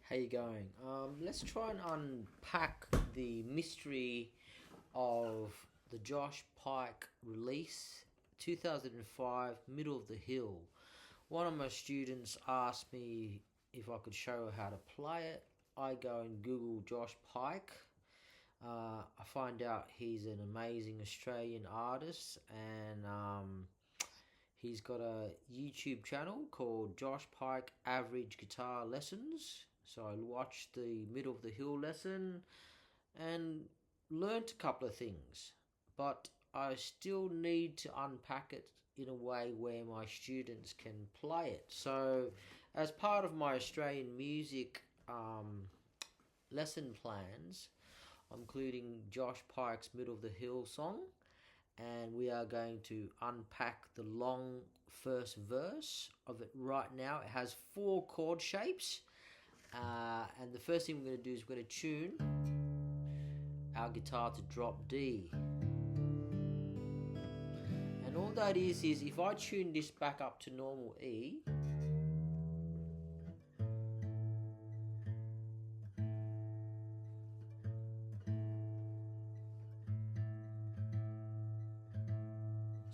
How you going? Let's try and unpack the mystery of the Josh Pyke release, 2005, Middle of the Hill. One of my students asked me if I could show her how to play it. I go and Google Josh Pyke. I find out he's an amazing Australian artist, and he's got a YouTube channel called Josh Pyke Average Guitar Lessons. So I watched the Middle of the Hill lesson and learnt a couple of things, but I still need to unpack it in a way where my students can play it. So as part of my Australian music lesson plans, I'm including Josh Pyke's Middle of the Hill song, and we are going to unpack the long first verse of it right now. It has 4 chord shapes, and the first thing we're going to do is we're going to tune our guitar to drop D. And all that is if I tune this back up to normal E,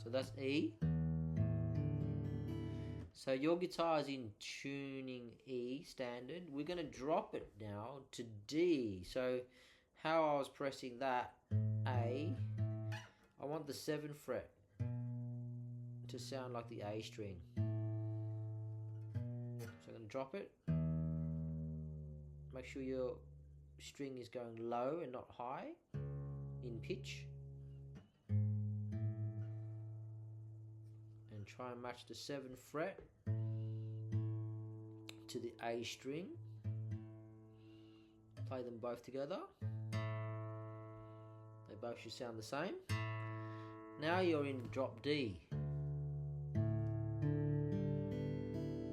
so that's E. So your guitar is in tuning E standard. We're going to drop it now to D. So how I was pressing that A, I want the 7th fret to sound like the A string. So I'm going to drop it. Make sure your string is going low and not high in pitch. And try and match the 7th fret to the A string. Play them both together. They both should sound the same. Now you're in drop D.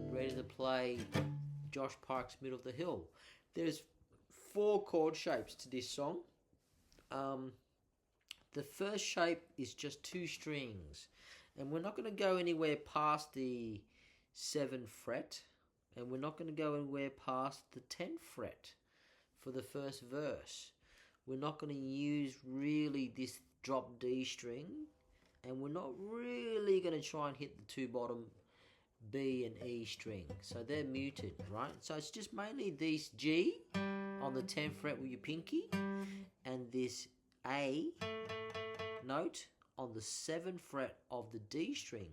Ready to play Josh Pyke's Middle of the Hill. There's 4 chord shapes to this song. The first shape is just 2 strings, and we're not going to go anywhere past the 7th fret, and we're not going to go anywhere past the 10th fret for the first verse. We're not going to use really this drop D string, and we're not really going to try and hit the 2 bottom B and E string. So they're muted, right? So it's just mainly this G on the 10th fret with your pinky, and this A note on the 7th fret of the D string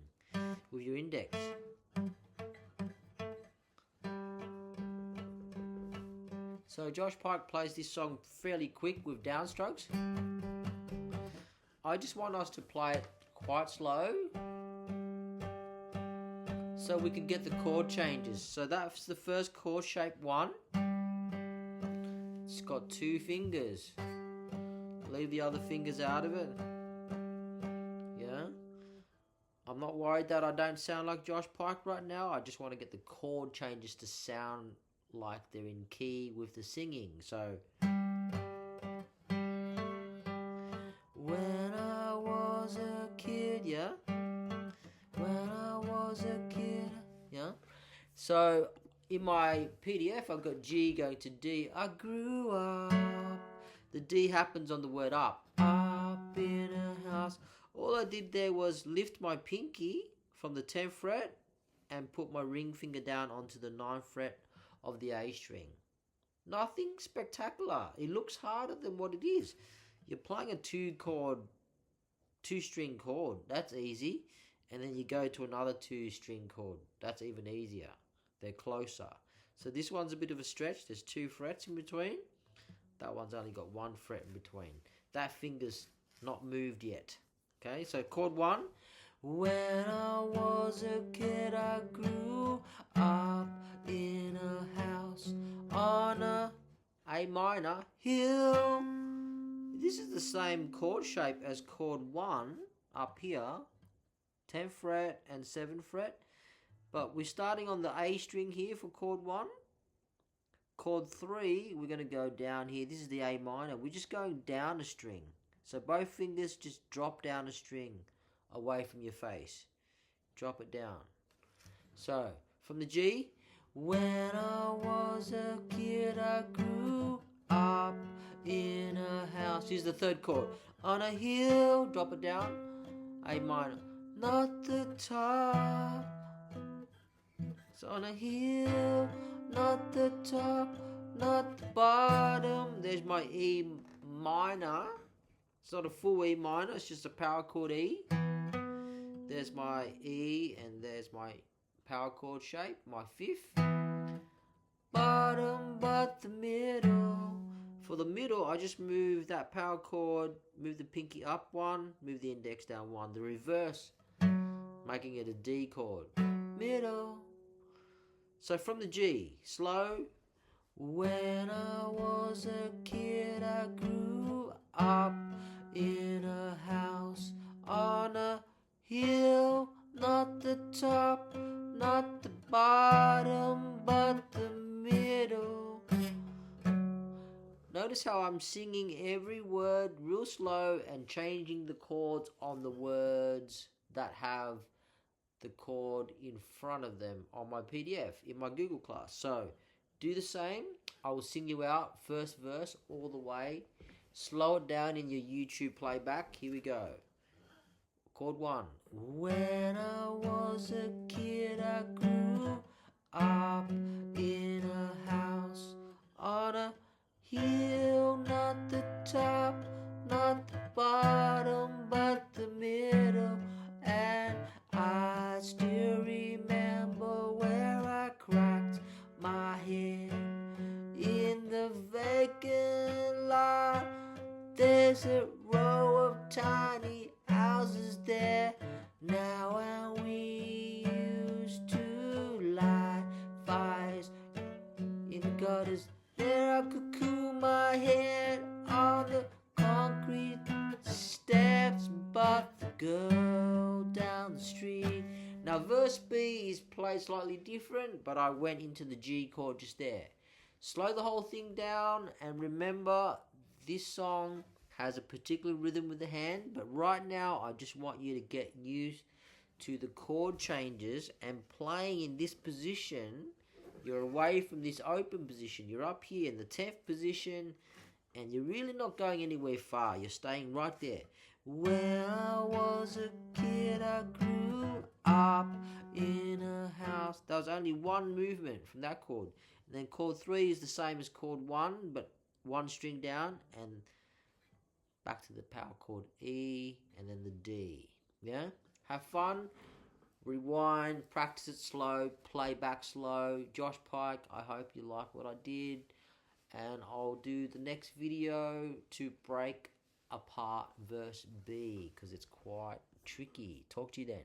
with your index. So Josh Pyke plays this song fairly quick with downstrokes. I just want us to play it quite slow so we can get the chord changes. So that's the first chord shape 1. It's got 2 fingers. Leave the other fingers out of it. Yeah. I'm not worried that I don't sound like Josh Pyke right now. I just want to get the chord changes to sound like they're in key with the singing. So when I was a kid, yeah. When I was a kid, yeah. So in my PDF, I've got G going to D. I grew up. The D happens on the word up. Up in a house. All I did there was lift my pinky from the 10th fret and put my ring finger down onto the 9th fret of the A string. Nothing spectacular. It looks harder than what it is. You're playing a 2-string chord. That's easy. And then you go to another 2-string chord. That's even easier. They're closer. So this one's a bit of a stretch. There's 2 frets in between. That one's only got 1 fret in between. That finger's not moved yet. Okay, so chord 1. When I was a kid, I grew up in a house on a minor hill. This is the same chord shape as chord 1 up here, 10th fret and 7th fret, but we're starting on the A string here for chord 1. Chord 3, we're going to go down here. This is the A minor. We're just going down a string. So both fingers just drop down a string away from your face. Drop it down. So from the G, when I was a kid, kid, I grew up in a house. Here's the third chord. On a hill, drop it down. A minor. Not the top. So on a hill, not the top, not the bottom. There's my E minor. It's not a full E minor, it's just a power chord E. There's my E, and there's my power chord shape, my fifth. Bottom, but the middle. For the middle, I just move that power chord, move the pinky up one, move the index down one. The reverse, making it a D chord. Middle. So from the G, slow. When I was a kid, I grew up in a house on a hill. Not the top, not the bottom, but the middle. Notice how I'm singing every word real slow and changing the chords on the words that have the chord in front of them on my PDF in my Google class. So do the same. I will sing you out first verse all the way. Slow it down in your YouTube playback. Here we go. Chord 1. When I was a kid, I grew up in a house on a hill. Not the top, not the bottom, but the middle. And I still remember where I cracked my head in the vacant lot. There's a row of tiny houses there now, and we used to light fires in the gutters. There I could cool my head on the concrete steps, but the girl down the street. Now verse B is played slightly different, but I went into the G chord just there. Slow the whole thing down, and remember this song has a particular rhythm with the hand, but right now I just want you to get used to the chord changes and playing in this position. You're away from this open position. You're up here in the 10th position, and you're really not going anywhere far. You're staying right there. When I was a kid, I grew up in a house. That was only one movement from that chord. And then chord 3 is the same as chord 1, but one string down, and back to the power chord E, and then the D. Yeah? Have fun. Rewind, practice it slow, play back slow. Josh Pyke, I hope you like what I did. And I'll do the next video to break apart verse B, because it's quite tricky. Talk to you then.